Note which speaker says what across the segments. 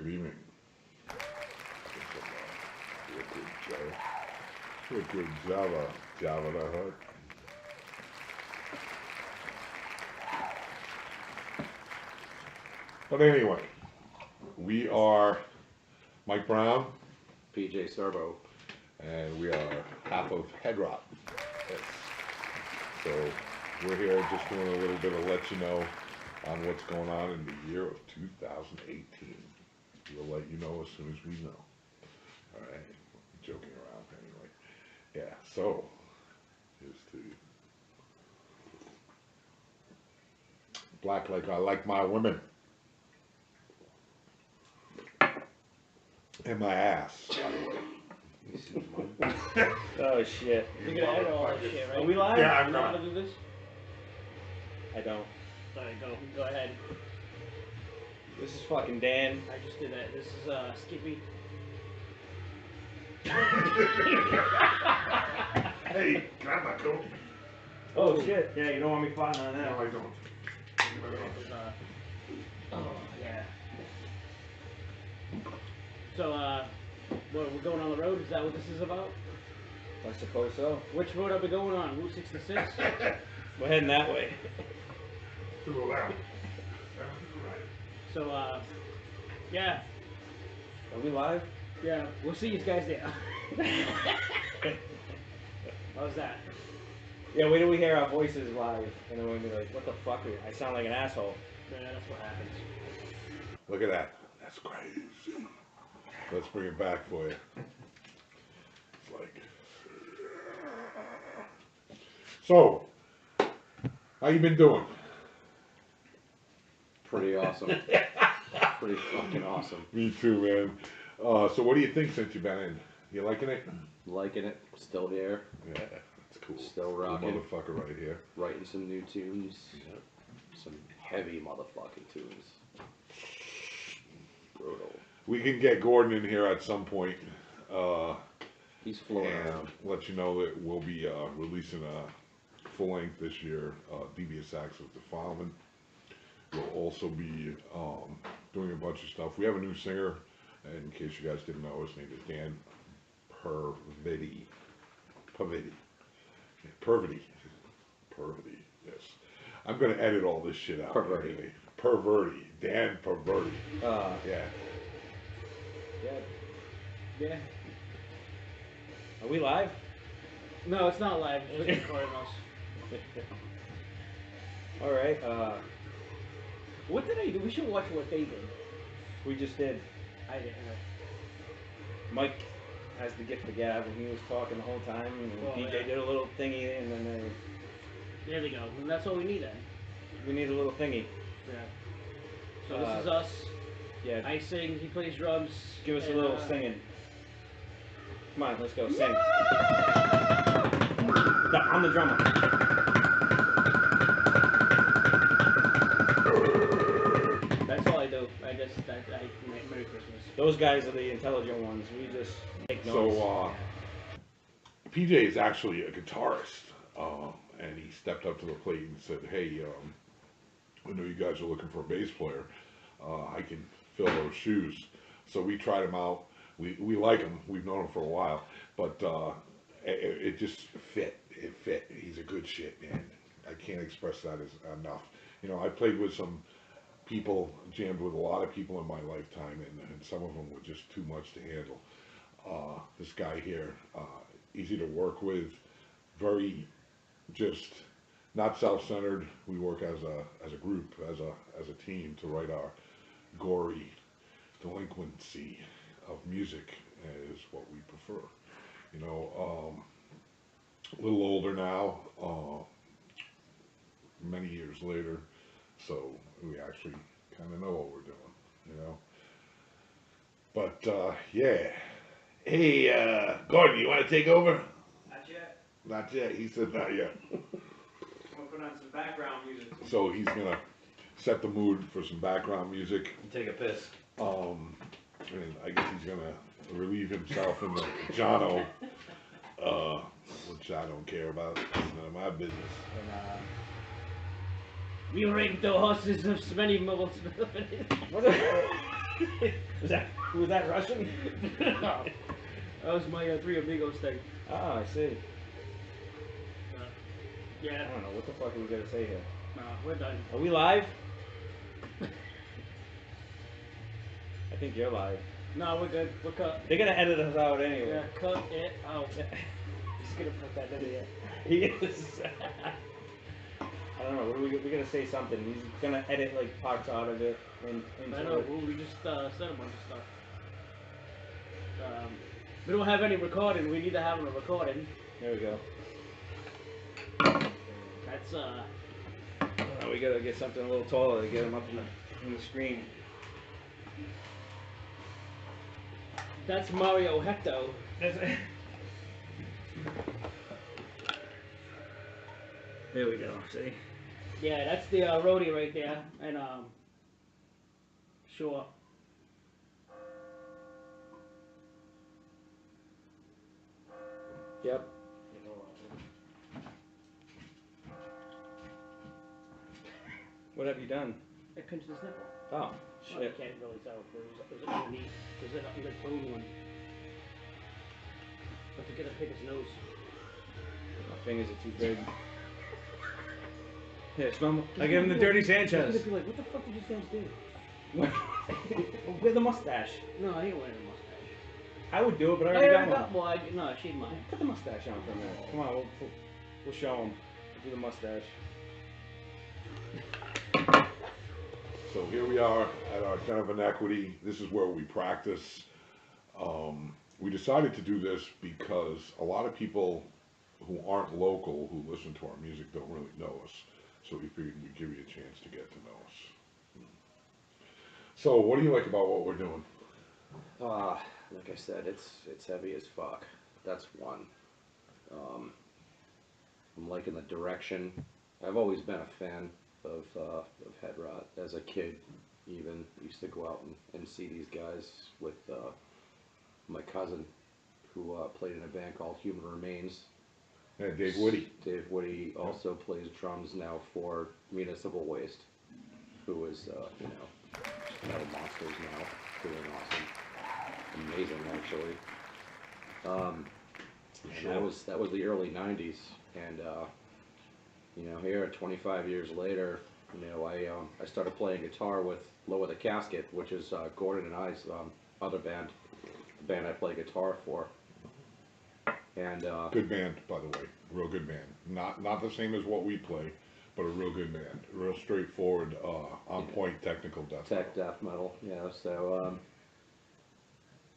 Speaker 1: Good evening. Good Java that hurt. But anyway, we are Mike Brown,
Speaker 2: PJ Serbo,
Speaker 1: and we are half of HEADROT. Yes. So we're here just doing a little bit of let you know on what's going on in the year of 2018. We'll let you know as soon as we know. All right, joking around anyway. Yeah, so here's to black like I like my women. And my ass, by the way.
Speaker 2: Oh shit.
Speaker 3: You're gonna edit all that shit, right?
Speaker 2: Are we live?
Speaker 1: Yeah, I'm
Speaker 3: You know how
Speaker 1: gonna.
Speaker 3: to do this?
Speaker 2: I don't.
Speaker 3: Alright, go ahead.
Speaker 2: This is fucking Dan.
Speaker 3: I just did that. This is Skippy.
Speaker 1: Hey, can I have my coat?
Speaker 2: Oh shit. Yeah, you don't want me fighting on that.
Speaker 1: No, I don't.
Speaker 3: This is, oh yeah. So what, we're going on the road? Is that what this is about?
Speaker 2: I suppose so.
Speaker 3: Which road are we going on? Route 66?
Speaker 2: We're heading that way.
Speaker 1: To the left.
Speaker 3: So yeah,
Speaker 2: Are we live?
Speaker 3: yeah. We'll see you guys there. How's that?
Speaker 2: Yeah, wait till we hear our voices live, and then we'll be like, what the fuck? I sound like an asshole.
Speaker 3: Yeah, that's what happens.
Speaker 1: Look at that. That's crazy. Let's bring it back for you. It's like. So, how you been doing?
Speaker 2: Pretty awesome. Pretty fucking awesome.
Speaker 1: Me too, man. So what do you think since you've been in? You liking it?
Speaker 2: Liking it. Still here.
Speaker 1: Yeah, it's cool.
Speaker 2: Still
Speaker 1: Cool
Speaker 2: rocking.
Speaker 1: motherfucker right here.
Speaker 2: Writing some new tunes. Some heavy motherfucking tunes. Brutal.
Speaker 1: We can get Gordon in here at some point.
Speaker 2: He's floating
Speaker 1: And
Speaker 2: around.
Speaker 1: let you know that we'll be releasing a full length this year. Devious Acts of Defilement. We'll also be doing a bunch of stuff. We have a new singer, and in case you guys didn't know, his name is Dan Pervidi. Pervidi, yes. I'm going to edit all this shit out.
Speaker 2: Perverti.
Speaker 1: Anyway. Perverti. Dan Perverti. Yeah.
Speaker 2: Yeah.
Speaker 3: Yeah.
Speaker 2: Are we live?
Speaker 3: No, it's not live. It's just recording us.
Speaker 2: Alright,
Speaker 3: What did I do? We should watch what they did.
Speaker 2: we just did.
Speaker 3: I didn't.
Speaker 2: Mike has the gift of gab, and he was talking the whole time, and
Speaker 3: Oh,
Speaker 2: PJ
Speaker 3: yeah.
Speaker 2: did a little thingy, and then
Speaker 3: There they go. And that's all we need then.
Speaker 2: we need a little thingy.
Speaker 3: Yeah. So this is us.
Speaker 2: Yeah,
Speaker 3: I sing. He plays drums.
Speaker 2: give us a
Speaker 3: and,
Speaker 2: little singing. Come on, let's go, sing. No, I'm the drummer.
Speaker 3: That's all I do. I just Merry Christmas.
Speaker 2: Those guys are the intelligent ones. We just make noise.
Speaker 1: So, PJ is actually a guitarist, and he stepped up to the plate and said, hey, I know you guys are looking for a bass player. I can fill those shoes. So we tried him out. We like him. We've known him for a while. But it just fit. It fit. He's a good shit, man. I can't express that as enough. You know, I played with some people, jammed with a lot of people in my lifetime, and some of them were just too much to handle. This guy here, easy to work with, very just not self-centered. We work as a group, as a team to write our gory delinquency of music is what we prefer. You know, a little older now, many years later, so we actually kind of know what we're doing, you know. But yeah. Hey, Gordon, you want to take over?
Speaker 2: Not yet.
Speaker 1: Not yet. He said not yet.
Speaker 2: I'm gonna put on some background music.
Speaker 1: So he's gonna set the mood for some background music.
Speaker 2: Take a piss.
Speaker 1: And I guess he's gonna relieve himself in the Jono, which I don't care about. It's none of my business.
Speaker 3: And, we ring the horses of many multiple.
Speaker 2: Was that Russian?
Speaker 3: No. That was my Three Amigos thing.
Speaker 2: Oh, I see. I
Speaker 3: Yeah.
Speaker 2: don't know, what the fuck are we gonna say here?
Speaker 3: No, we're done.
Speaker 2: Are we live? I think you're live.
Speaker 3: No, we're good. We're cut.
Speaker 2: They're gonna edit us out anyway.
Speaker 3: Yeah, cut it out. He's gonna put that in there.
Speaker 2: He is. I don't know, what are we gonna say something. He's gonna edit like parts out of it and into
Speaker 3: I know,
Speaker 2: it.
Speaker 3: well, we just said a bunch of stuff. We don't have any recording. We need to have a recording.
Speaker 2: There we go.
Speaker 3: That's
Speaker 2: We gotta get something a little taller to get him up in the screen.
Speaker 3: that's Mario Hecto.
Speaker 2: There we go, see?
Speaker 3: Yeah, that's the roadie right there, and sure.
Speaker 2: Yep. What have you done?
Speaker 3: I pinched his nipple.
Speaker 2: Oh,
Speaker 3: Well, you
Speaker 2: shit.
Speaker 3: can't really tell. It was underneath. It was the bone one. Don't forget to pick his nose.
Speaker 2: My fingers are too big. Here, smell. I give him the dirty Sanchez.
Speaker 3: He's gonna be like, what the fuck did you guys do?
Speaker 2: With the mustache.
Speaker 3: No, I ain't wearing a mustache.
Speaker 2: I would do it, but I
Speaker 3: I
Speaker 2: already
Speaker 3: already
Speaker 2: got
Speaker 3: got
Speaker 2: one.
Speaker 3: one. No, she's mine.
Speaker 2: Put the mustache on for a minute. Come on, we'll show him. We'll do the mustache.
Speaker 1: So here we are at our Den of Inequity. This is where we practice. We decided to do this because a lot of people who aren't local, who listen to our music, don't really know us. So we figured we'd give you a chance to get to know us. So what do you like about what we're doing?
Speaker 4: Like I said, it's heavy as fuck. That's one. I'm liking the direction. I've always been a fan of HEADROT. As a kid, even used to go out and see these guys with my cousin, who played in a band called Human Remains.
Speaker 1: Yeah, Dave Woody.
Speaker 4: Dave Woody also plays drums now for Municipal Waste, who is metal monsters now, doing awesome, amazing actually. And that was the early '90s, and here 25 years later, I started playing guitar with Lower the Casket, which is Gordon and I's other band, the band I play guitar for. And
Speaker 1: Good band, by the way. Real good band. Not the same as what we play, but a real good band. Real straightforward, on point technical death.
Speaker 4: Tech death metal, yeah. So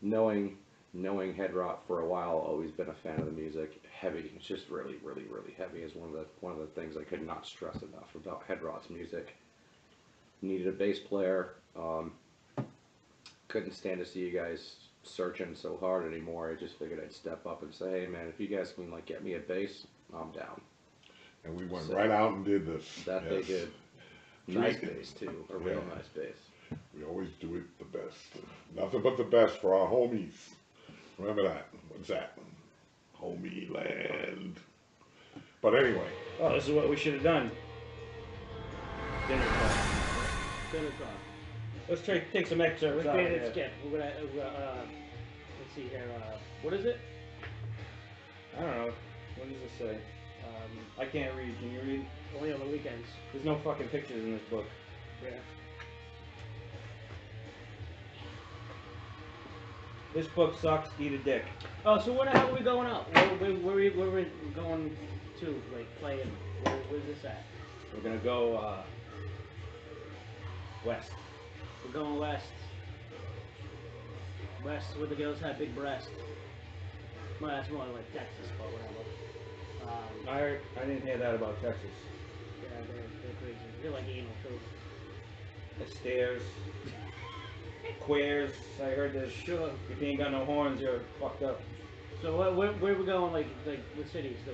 Speaker 4: knowing HEADROT for a while, always been a fan of the music. Heavy, it's just really, really, really heavy. Is one of the things I could not stress enough about HEADROT's music. Needed a bass player. Couldn't stand to see you guys searching so hard anymore. I just figured I'd step up and say, hey man, if you guys can get me a bass, I'm down.
Speaker 1: And we went
Speaker 4: So,
Speaker 1: right out and did this.
Speaker 4: That they
Speaker 1: Yes.
Speaker 4: did. Nice bass too, a real
Speaker 1: Yeah.
Speaker 4: nice bass.
Speaker 1: We always do it the best. Nothing but the best for our homies. Remember that. What's that? Homie land. But anyway,
Speaker 2: Oh, this is what we should have done. Dinner talk.
Speaker 3: Dinner talk.
Speaker 2: Let's take some excerpts
Speaker 3: Let's
Speaker 2: out
Speaker 3: get
Speaker 2: here.
Speaker 3: it skip. We're gonna let's see here. What is it?
Speaker 2: I don't know. What does it say? I can't read. Can you read?
Speaker 3: Only on the weekends.
Speaker 2: There's no fucking pictures in this book.
Speaker 3: Yeah.
Speaker 2: This book sucks. Eat a dick.
Speaker 3: Oh, so where the hell are we going out? Where we going to? Like playing? Where's this at?
Speaker 2: We're gonna go west.
Speaker 3: We're going west. West, where the girls have big breasts. Well, that's more like Texas, but whatever.
Speaker 2: I didn't hear that about Texas.
Speaker 3: Yeah, they're crazy. They're like anal too.
Speaker 2: The stairs. Queers. I heard this.
Speaker 3: Sure.
Speaker 2: If you ain't got no horns, you're fucked up.
Speaker 3: So where we going? Like what cities do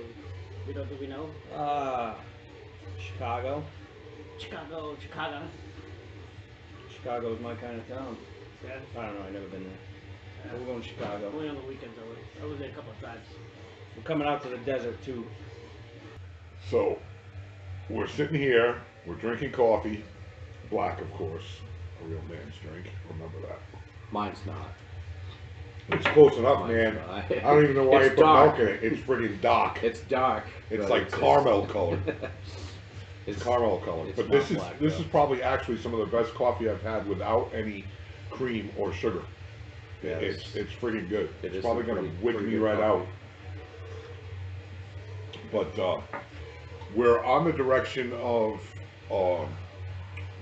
Speaker 3: we know?
Speaker 2: Chicago.
Speaker 3: Chicago.
Speaker 2: Chicago's my kind of town.
Speaker 3: Yeah.
Speaker 2: I don't know. I've never been there. But we're going to Chicago.
Speaker 3: Only on the weekends I was there a couple of times.
Speaker 2: We're coming out to the desert too.
Speaker 1: so we're sitting here, we're drinking coffee, black of course. a real man's drink. Remember that.
Speaker 4: Mine's not.
Speaker 1: It's close enough,
Speaker 4: Mine's
Speaker 1: man.
Speaker 4: not.
Speaker 1: I don't even know why you
Speaker 4: It's
Speaker 1: put
Speaker 4: dark.
Speaker 1: milk in it. It's friggin' dark.
Speaker 4: It's dark.
Speaker 1: It's
Speaker 4: but
Speaker 1: like caramel colored.
Speaker 4: It's
Speaker 1: Caramel color.
Speaker 4: it's
Speaker 1: But
Speaker 4: not
Speaker 1: this is
Speaker 4: black,
Speaker 1: this
Speaker 4: though.
Speaker 1: is probably actually some of the best coffee I've had without any cream or sugar.
Speaker 4: Yeah,
Speaker 1: It's friggin' good.
Speaker 4: it
Speaker 1: It's
Speaker 4: is
Speaker 1: probably
Speaker 4: some
Speaker 1: gonna
Speaker 4: pretty-
Speaker 1: wig
Speaker 4: pretty
Speaker 1: me
Speaker 4: good
Speaker 1: right
Speaker 4: coffee.
Speaker 1: out. But we're on the direction of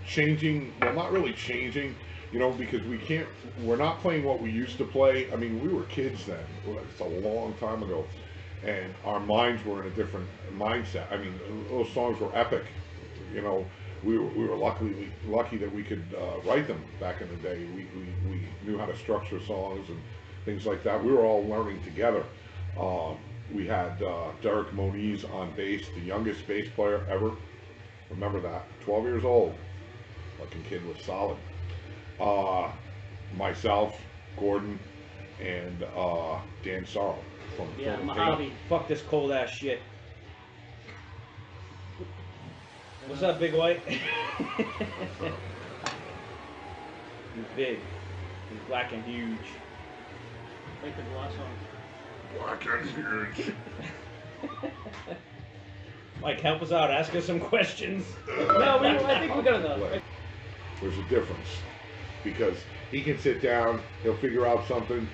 Speaker 1: changing. Well, not really changing. You know, because we're not playing what we used to play. I mean, we were kids then. It's a long time ago. And our minds were in a different mindset. I mean, those songs were epic. You know, we were lucky that we could write them back in the day. We knew how to structure songs and things like that. We were all learning together. We had Derek Moniz on bass, the youngest bass player ever. Remember that? 12 years old. Fucking kid was solid. Myself, Gordon, and Dan Sorrell from
Speaker 3: Yeah,
Speaker 1: Film
Speaker 3: Mojave.
Speaker 2: Fuck this cold ass shit. What's up, Big White? He's big. He's black and huge.
Speaker 3: Like the gloss on.
Speaker 1: Black and huge.
Speaker 2: Mike, help us out. Ask us some questions.
Speaker 3: No, I think we got enough.
Speaker 1: Play. There's a difference because he can sit down, he'll figure out something,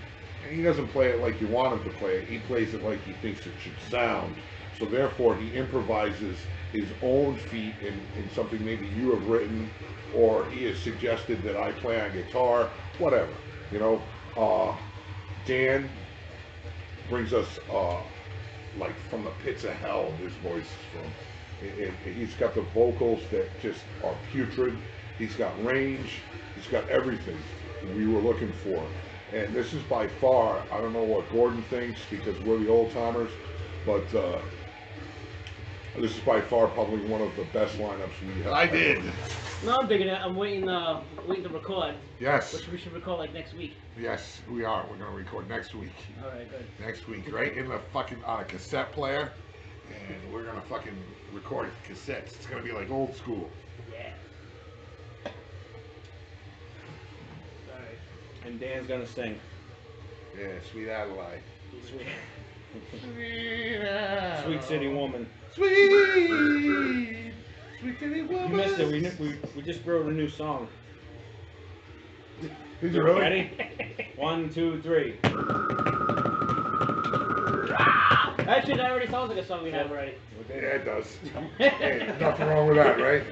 Speaker 1: and he doesn't play it like you want him to play it. He plays it like he thinks it should sound. So therefore, he improvises his own feat in something maybe you have written, or he has suggested that I play on guitar, whatever. You know, Dan brings us like from the pits of hell. His voice is from. He's got the vocals that just are putrid. He's got range. He's got everything we were looking for. And this is by far, I don't know what Gordon thinks because we're the old timers, but this is by far probably one of the best lineups we have.
Speaker 5: I did.
Speaker 3: No, I'm digging it. I'm waiting to record,
Speaker 5: Yes.
Speaker 3: which we should record like next week.
Speaker 5: Yes, we are. We're gonna record next week.
Speaker 3: All right, good.
Speaker 5: Next week, right in the fucking on a cassette player, and we're gonna fucking record cassettes. It's gonna be like old school.
Speaker 3: Yeah. All right.
Speaker 2: And Dan's gonna sing.
Speaker 5: Yeah, Sweet Adelaide.
Speaker 3: Sweet.
Speaker 2: Sweet City Woman.
Speaker 5: Sweet city woman.
Speaker 2: You missed it. We just wrote a new song.
Speaker 5: Did you really?
Speaker 2: Ready? 1, 2, 3.
Speaker 3: Actually, that already sounds like a song we have already.
Speaker 5: Yeah, it does. Hey, nothing wrong with that, right?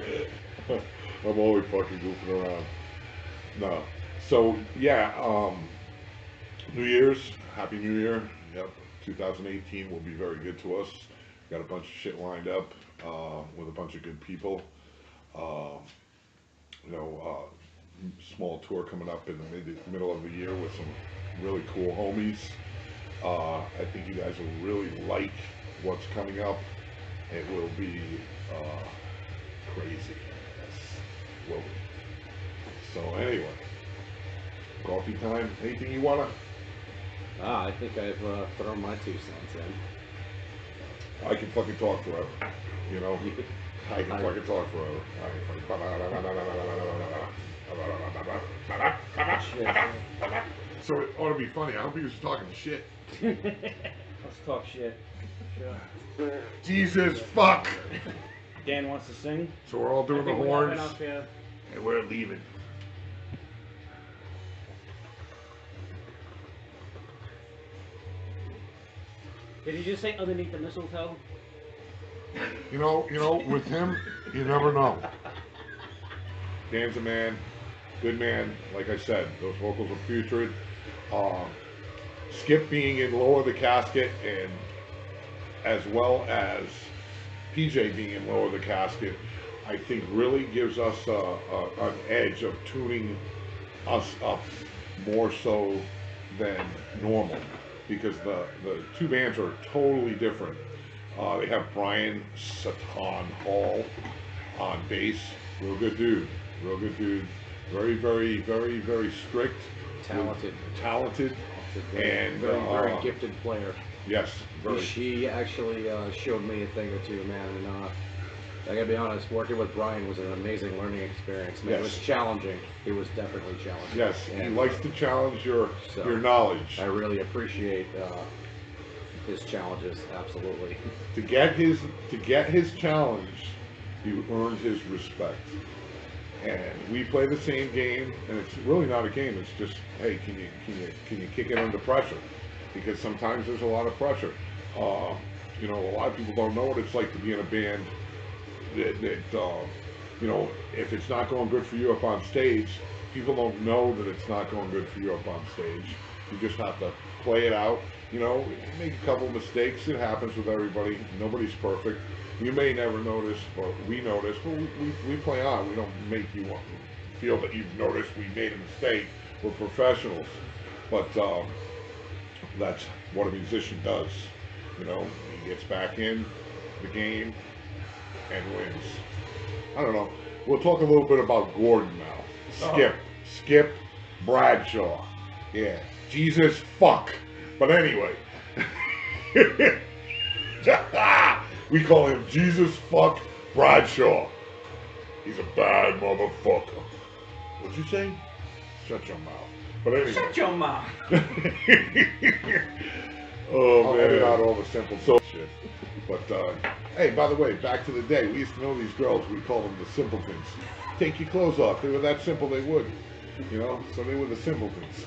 Speaker 1: I'm always fucking goofing around. No. So yeah, New Year's, Happy New Year. Yep, 2018 will be very good to us. Got a bunch of shit lined up with a bunch of good people. Small tour coming up in the middle of the year with some really cool homies. I think you guys will really like what's coming up. It will be crazy. Yes, will be. So anyway, coffee time. Anything you wanna?
Speaker 4: I think I've thrown my 2 cents in.
Speaker 1: I can fucking talk forever. You know, I can fucking talk forever. So it ought to be funny. I hope he was talking shit.
Speaker 2: Let's talk shit. Sure.
Speaker 5: Jesus fuck.
Speaker 2: Dan wants to sing.
Speaker 1: So we're all
Speaker 3: I
Speaker 1: doing the
Speaker 3: think we have
Speaker 1: horns.
Speaker 3: enough, yeah.
Speaker 5: And we're leaving.
Speaker 3: Did you just say underneath the mistletoe?
Speaker 1: You know, with him, you never know. Dan's a man, good man. Like I said, those vocals are putrid. Skip being in Lower the Casket, and as well as PJ being in Lower the Casket, I think really gives us an edge of tuning us up more so than normal, because the two bands are totally different. They have Brian Satan Hall on bass, real good dude, very, very, very, very strict,
Speaker 4: Talented.
Speaker 1: talented, and
Speaker 4: Very gifted player.
Speaker 1: yes, very.
Speaker 4: She actually showed me a thing or two, man, and I gotta be honest, working with Brian was an amazing learning experience. I mean, It was
Speaker 1: Yes.
Speaker 4: challenging. It was definitely challenging.
Speaker 1: Yes, he
Speaker 4: And
Speaker 1: likes to challenge your
Speaker 4: So,
Speaker 1: knowledge.
Speaker 4: I really appreciate his challenges, absolutely.
Speaker 1: To get his challenge, you earned his respect. And we play the same game, and it's really not a game. It's just, hey, can you kick it under pressure? Because sometimes there's a lot of pressure. You know, a lot of people don't know what it's like to be in a band that you know, if it's not going good for you up on stage, people don't know that it's not going good for you up on stage. You just have to play it out. You know, make a couple mistakes. It happens with everybody. Nobody's perfect. You may never notice, but we notice. But we play on. We don't make you feel that you've noticed we made a mistake. We're professionals. But that's what a musician does. You know, he gets back in the game and wins. I don't know. We'll talk a little bit about Gordon now. Skip Bradshaw. Yeah, Jesus fuck. But anyway, we call him Jesus fuck Bradshaw. He's a bad motherfucker. What'd you say? Shut your mouth. But anyway.
Speaker 2: Shut your mouth.
Speaker 1: Oh, I'll edit out all the simple shit. But, hey, by the way, back to the day, we used to know these girls, we call them the simpletons. Take your clothes off. They were that simple they would. You know, so they were the simpletons.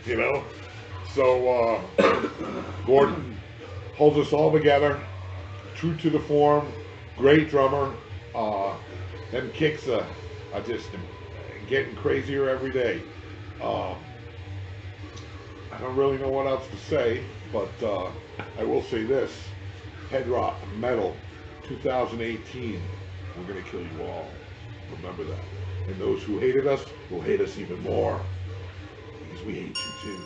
Speaker 1: You know? So, Gordon holds us all together, true to the form, great drummer. Them kicks are just getting crazier every day. I don't really know what else to say, but I will say this. HEADROT Metal 2018. We're going to kill you all. Remember that. And those who hated us will hate us even more. Because we hate you too.